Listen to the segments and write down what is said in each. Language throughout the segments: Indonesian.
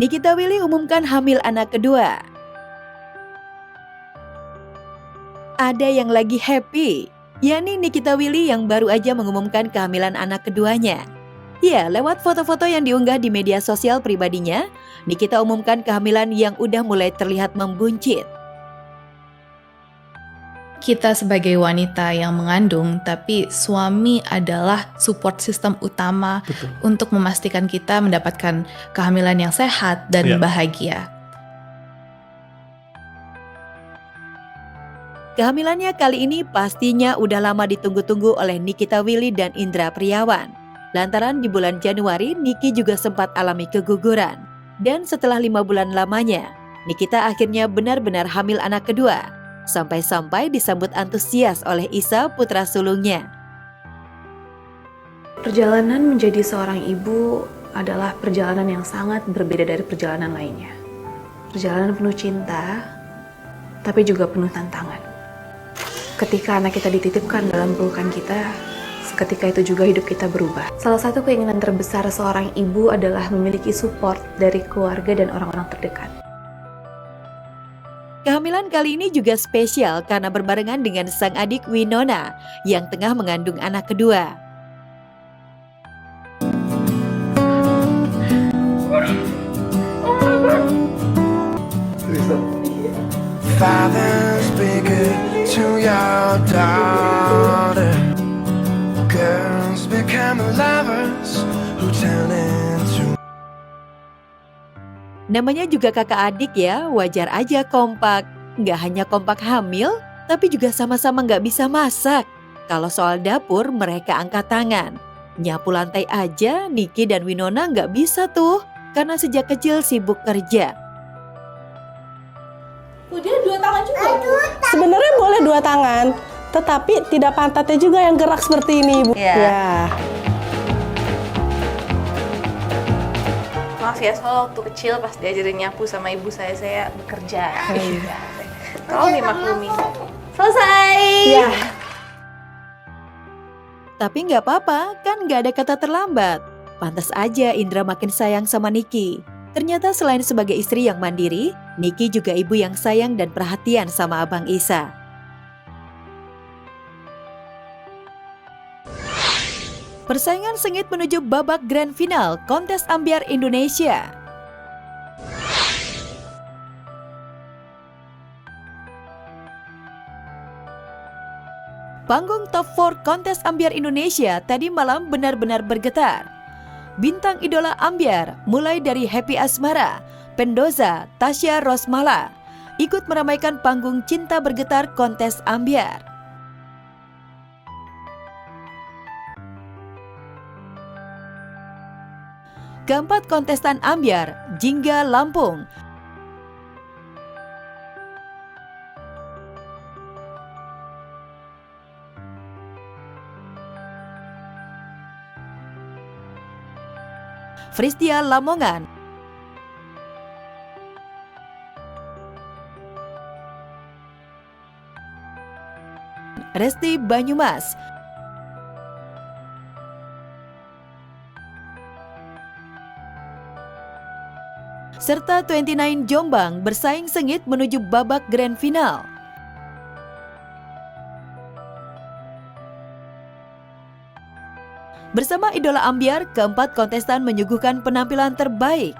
Nikita Willy umumkan hamil anak kedua. Ada yang lagi happy, yakni Nikita Willy yang baru aja mengumumkan kehamilan anak keduanya. Ya, lewat foto-foto yang diunggah di media sosial pribadinya, Nikita umumkan kehamilan yang udah mulai terlihat membuncit. Kita sebagai wanita yang mengandung, tapi suami adalah support system utama untuk memastikan kita mendapatkan kehamilan yang sehat dan bahagia. Kehamilannya kali ini pastinya udah lama ditunggu-tunggu oleh Nikita Willy dan Indra Priawan. Lantaran di bulan Januari, Niki juga sempat alami keguguran. Dan setelah 5 bulan lamanya, Nikita akhirnya benar-benar hamil anak kedua. Sampai-sampai disambut antusias oleh Isa, putra sulungnya. Perjalanan menjadi seorang ibu adalah perjalanan yang sangat berbeda dari perjalanan lainnya. Perjalanan penuh cinta, tapi juga penuh tantangan. Ketika anak kita dititipkan dalam pelukan kita, seketika itu juga hidup kita berubah. Salah satu keinginan terbesar seorang ibu adalah memiliki support dari keluarga dan orang-orang terdekat. Kehamilan kali ini juga spesial karena berbarengan dengan sang adik Winona yang tengah mengandung anak kedua. Father, speak it to your daughter. Girls become lovers who turn into. Namanya juga kakak adik ya, wajar aja kompak. Nggak hanya kompak hamil, tapi juga sama-sama nggak bisa masak. Kalau soal dapur, mereka angkat tangan. Nyapu lantai aja, Niki dan Winona nggak bisa tuh, karena sejak kecil sibuk kerja. Udah 2 tangan juga. Sebenarnya boleh 2 tangan, tetapi tidak pantatnya juga yang gerak seperti ini, Ibu. Ya. Maaf ya, soal waktu kecil pas diajarin nyapu sama ibu saya bekerja. Tolong dimaklumi. Selesai. Ya. Tapi nggak apa-apa, kan nggak ada kata terlambat. Pantas aja Indra makin sayang sama Niki. Ternyata selain sebagai istri yang mandiri, Niki juga ibu yang sayang dan perhatian sama Abang Isa. Persaingan sengit menuju babak grand final kontes ambyar Indonesia. Panggung top 4 kontes ambyar Indonesia tadi malam benar-benar bergetar. Bintang idola ambyar mulai dari Happy Asmara, Pendoza, Tasya Rosmala ikut meramaikan panggung cinta bergetar kontes ambyar. Keempat kontestan ambyar, Jingga Lampung, Fristia Lamongan, Resti Banyumas, serta 29 Jombang bersaing sengit menuju babak grand final. Bersama idola ambyar, keempat kontestan menyuguhkan penampilan terbaik.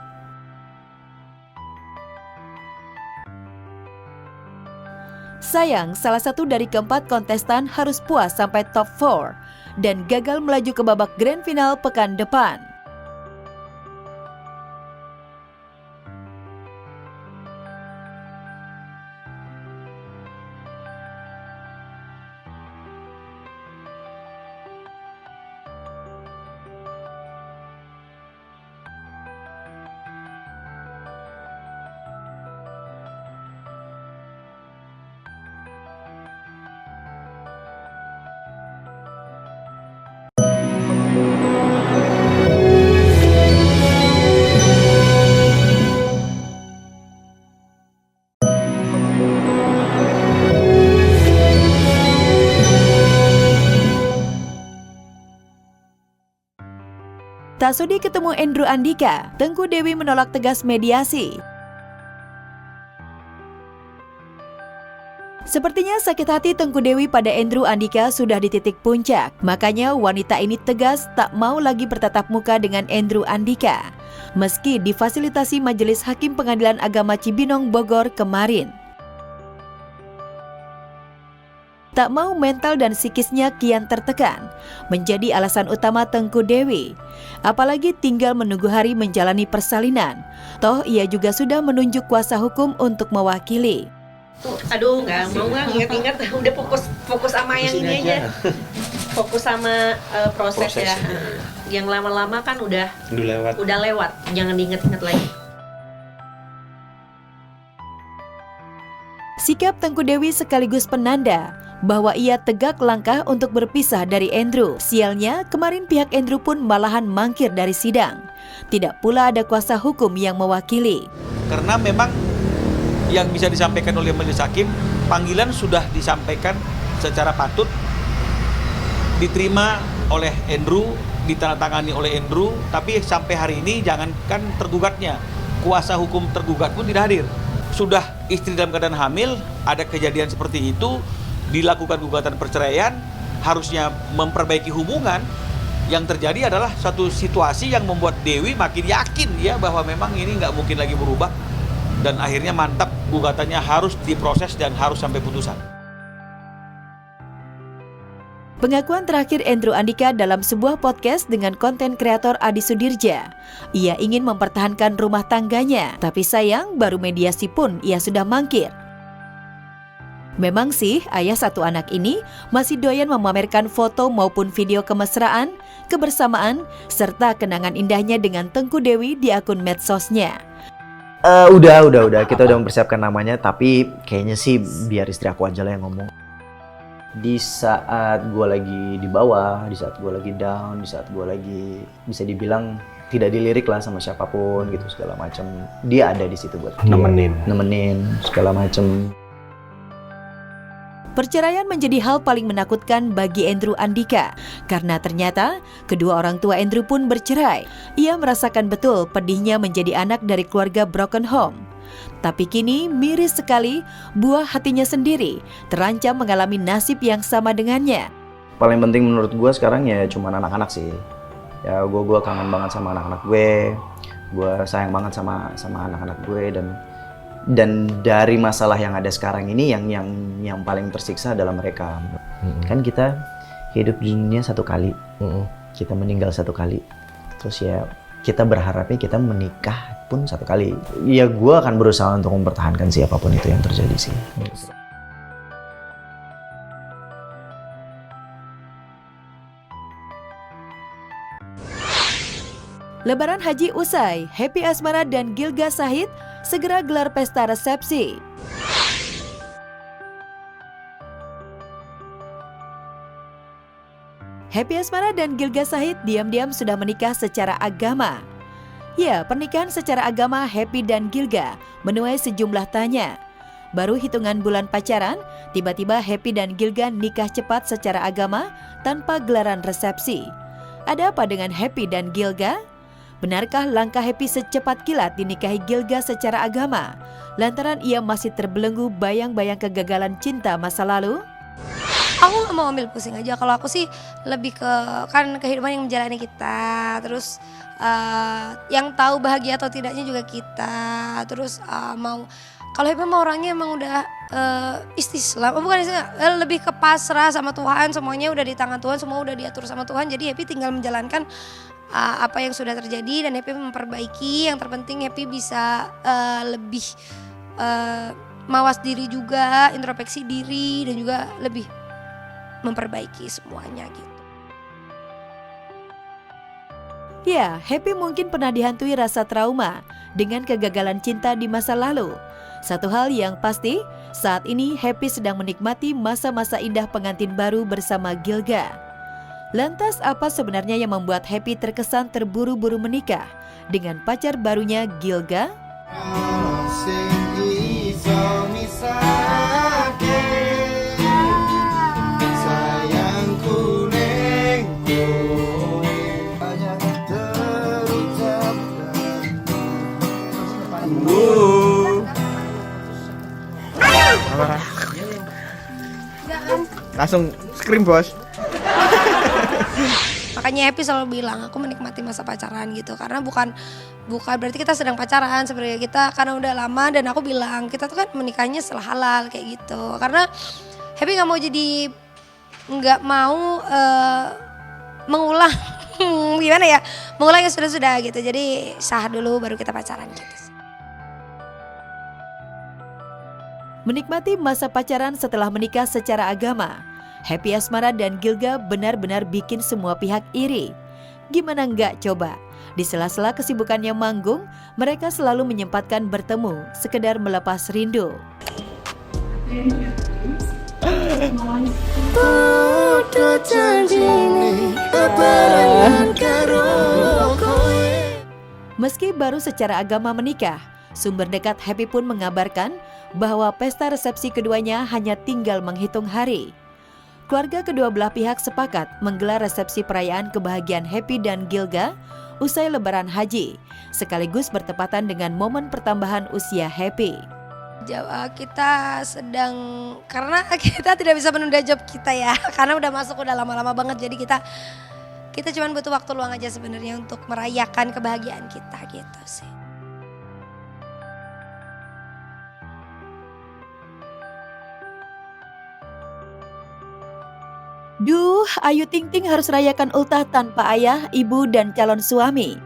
Sayang, salah satu dari keempat kontestan harus puas sampai top 4 dan gagal melaju ke babak grand final pekan depan. Tak sudi ketemu Andrew Andika, Tengku Dewi menolak tegas mediasi. Sepertinya sakit hati Tengku Dewi pada Andrew Andika sudah di titik puncak. Makanya wanita ini tegas tak mau lagi bertatap muka dengan Andrew Andika. Meski difasilitasi Majelis Hakim Pengadilan Agama Cibinong Bogor kemarin. Tak mau mental dan psikisnya kian tertekan, menjadi alasan utama Tengku Dewi. Apalagi tinggal menunggu hari menjalani persalinan. Toh ia juga sudah menunjuk kuasa hukum untuk mewakili. Aduh, nggak mau inget-inget, udah fokus sama yang ini aja. Fokus sama proses ya. Yang lama-lama kan udah lewat, jangan diinget-inget lagi. Sikap Tengku Dewi sekaligus penanda bahwa ia tegak langkah untuk berpisah dari Andrew. Sialnya, kemarin pihak Andrew pun malahan mangkir dari sidang. Tidak pula ada kuasa hukum yang mewakili. Karena memang yang bisa disampaikan oleh majelis hakim, panggilan sudah disampaikan secara patut, diterima oleh Andrew, ditandatangani oleh Andrew, tapi sampai hari ini jangankan tergugatnya, kuasa hukum tergugat pun tidak hadir. Sudah istri dalam keadaan hamil, ada kejadian seperti itu, dilakukan gugatan perceraian, harusnya memperbaiki hubungan. Yang terjadi adalah satu situasi yang membuat Dewi makin yakin ya bahwa memang ini nggak mungkin lagi berubah. Dan akhirnya mantap, gugatannya harus diproses dan harus sampai putusan. Pengakuan terakhir Andrew Andika dalam sebuah podcast dengan konten kreator Adi Sudirja. Ia ingin mempertahankan rumah tangganya, tapi sayang baru mediasi pun ia sudah mangkir. Memang sih, ayah satu anak ini masih doyan memamerkan foto maupun video kemesraan, kebersamaan, serta kenangan indahnya dengan Tengku Dewi di akun medsosnya. Udah. Kita udah mempersiapkan namanya, tapi kayaknya sih biar istri aku aja lah yang ngomong. Di saat gue lagi di bawah, di saat gue lagi down, di saat gue lagi bisa dibilang tidak dilirik lah sama siapapun gitu segala macam, dia ada di situ buat nemenin segala macam. Perceraian menjadi hal paling menakutkan bagi Andrew Andika karena ternyata kedua orang tua Andrew pun bercerai. Ia merasakan betul pedihnya menjadi anak dari keluarga broken home. Tapi kini miris sekali buah hatinya sendiri terancam mengalami nasib yang sama dengannya. Paling penting menurut gue sekarang ya cuma anak-anak sih. Ya gue kangen banget sama anak-anak gue sayang banget sama anak-anak gue dan dari masalah yang ada sekarang ini yang paling tersiksa adalah mereka. Kan kita hidup di dunia satu kali, kita meninggal satu kali, terus ya kita berharapnya kita menikah pun satu kali. Ya gue akan berusaha untuk mempertahankan siapapun itu yang terjadi sih. Lebaran Haji usai, Happy Asmara dan Gilga Syahid segera gelar pesta resepsi. Happy Asmara dan Gilga Syahid diam-diam sudah menikah secara agama. Ya, pernikahan secara agama Happy dan Gilga menuai sejumlah tanya. Baru hitungan bulan pacaran, tiba-tiba Happy dan Gilga nikah cepat secara agama tanpa gelaran resepsi. Ada apa dengan Happy dan Gilga? Benarkah langkah Happy secepat kilat dinikahi Gilga secara agama, lantaran ia masih terbelenggu bayang-bayang kegagalan cinta masa lalu? Aku gak mau ambil pusing aja. Kalau aku sih lebih ke kan kehidupan yang menjalani kita, terus yang tahu bahagia atau tidaknya juga kita. Terus kalau Happy mau orangnya emang udah istislam, bukan istislam, lebih ke pasrah sama Tuhan. Semuanya udah di tangan Tuhan, semua udah diatur sama Tuhan. Jadi Happy tinggal menjalankan apa yang sudah terjadi dan Happy memperbaiki. Yang terpenting Happy bisa lebih mawas diri juga, introspeksi diri, dan juga lebih memperbaiki semuanya gitu. Ya, Happy mungkin pernah dihantui rasa trauma dengan kegagalan cinta di masa lalu. Satu hal yang pasti, saat ini Happy sedang menikmati masa-masa indah pengantin baru bersama Gilga. Lantas apa sebenarnya yang membuat Happy terkesan terburu-buru menikah dengan pacar barunya Gilga? Apa? Langsung scream bos. Makanya Happy selalu bilang aku menikmati masa pacaran gitu, karena bukan berarti kita sedang pacaran, sebenarnya kita karena udah lama. Dan aku bilang kita tuh kan menikahnya setelah halal kayak gitu, karena Happy nggak mau mengulang gimana ya, mengulang yang sudah gitu. Jadi sah dulu baru kita pacaran gitu. Menikmati masa pacaran setelah menikah secara agama, Happy Asmara dan Gilga benar-benar bikin semua pihak iri. Gimana enggak coba? Di sela-sela kesibukannya manggung, mereka selalu menyempatkan bertemu, sekedar melepas rindu. Meski baru secara agama menikah, sumber dekat Happy pun mengabarkan bahwa pesta resepsi keduanya hanya tinggal menghitung hari. Keluarga kedua belah pihak sepakat menggelar resepsi perayaan kebahagiaan Happy dan Gilga usai Lebaran Haji, sekaligus bertepatan dengan momen pertambahan usia Happy. Kita sedang, karena kita tidak bisa menunda job kita ya, karena udah lama-lama banget, jadi kita cuma butuh waktu luang aja sebenarnya untuk merayakan kebahagiaan kita gitu sih. Duh, Ayu Ting Ting harus rayakan ultah tanpa ayah, ibu, dan calon suami.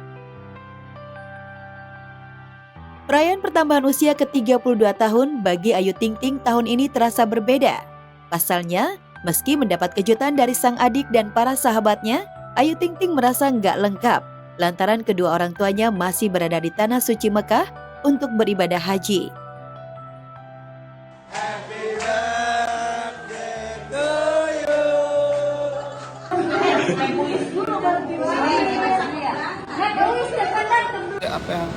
Perayaan pertambahan usia ke-32 tahun bagi Ayu Ting Ting tahun ini terasa berbeda. Pasalnya, meski mendapat kejutan dari sang adik dan para sahabatnya, Ayu Ting Ting merasa nggak lengkap lantaran kedua orang tuanya masih berada di Tanah Suci Mekah untuk beribadah haji. Apa yang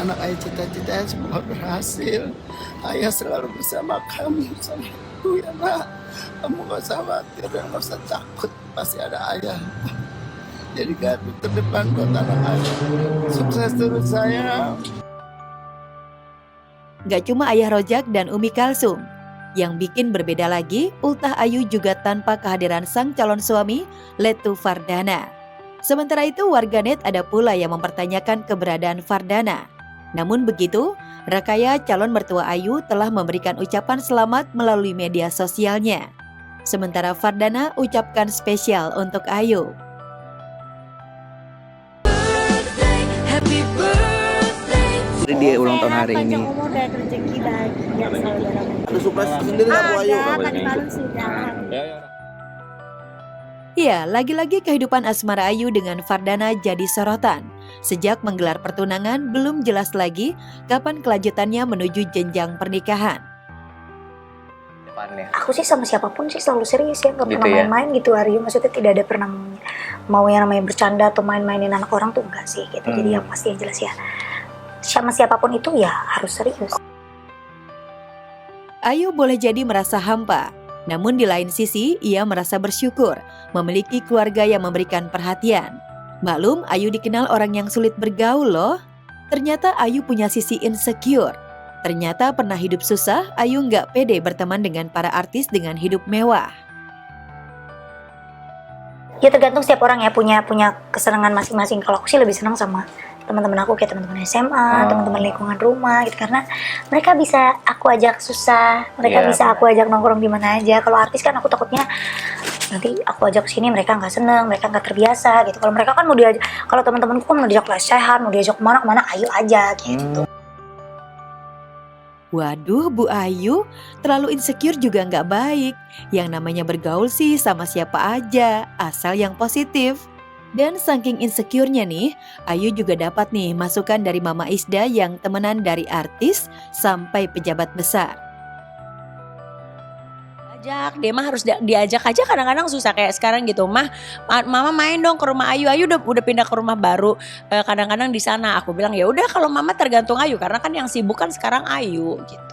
anak ayah cita-citain semoga berhasil. Ayah selalu bersama kamu, sama ibu ya nak. Kamu gak usah khawatir dan gak usah takut, pasti ada ayah. Jadi gardu terdepan buat anak ayah. Sukses terus sayang. Gak cuma ayah Rojak dan Umi Kalsum, yang bikin berbeda lagi, ultah Ayu juga tanpa kehadiran sang calon suami, Letu Fardana. Sementara itu warganet ada pula yang mempertanyakan keberadaan Fardana. Namun begitu, Rakaya calon mertua Ayu telah memberikan ucapan selamat melalui media sosialnya. Sementara Fardana ucapkan spesial untuk Ayu. Di ulang tahun hari ini. Panjang umur dan rezeki bahagia selalu dalam. Ada surprise sendiri nggak Bu Ayu? Tadi malam sudah. Ya, lagi-lagi kehidupan asmara Ayu dengan Fardana jadi sorotan. Sejak menggelar pertunangan, belum jelas lagi kapan kelanjutannya menuju jenjang pernikahan. Aku sih sama siapapun sih selalu serius ya, nggak pernah main-main gitu Aryu. Maksudnya tidak ada pernah mau yang namanya bercanda atau main-mainin anak orang tuh enggak sih gitu. Jadi yang pasti yang jelas ya, sama siapapun itu ya harus serius. Ayu boleh jadi merasa hampa. Namun di lain sisi, ia merasa bersyukur memiliki keluarga yang memberikan perhatian. Maklum, Ayu dikenal orang yang sulit bergaul loh. Ternyata Ayu punya sisi insecure. Ternyata pernah hidup susah, Ayu nggak pede berteman dengan para artis dengan hidup mewah. Ya tergantung setiap orang ya, punya kesenangan masing-masing. Kalau aku sih lebih senang sama teman-teman aku, kayak teman-teman SMA, teman-teman lingkungan rumah gitu, karena mereka bisa aku ajak susah, mereka bisa aku ajak nongkrong di mana aja. Kalau artis kan aku takutnya nanti aku ajak ke sini mereka nggak seneng, mereka nggak terbiasa gitu. Kalau mereka kan mau diajak, kalau teman-temanku kan mau diajak lesehan, mau diajak kemana, ayo aja gitu. Waduh, Bu Ayu, terlalu insecure juga nggak baik. Yang namanya bergaul sih sama siapa aja, asal yang positif. Dan saking insecure-nya nih, Ayu juga dapat nih masukan dari Mama Isda yang temenan dari artis sampai pejabat besar. Dia mah harus diajak aja, kadang-kadang susah kayak sekarang gitu. Mama main dong ke rumah Ayu. Ayu udah pindah ke rumah baru. Kadang-kadang di sana aku bilang ya udah kalau Mama tergantung Ayu, karena kan yang sibuk kan sekarang Ayu gitu.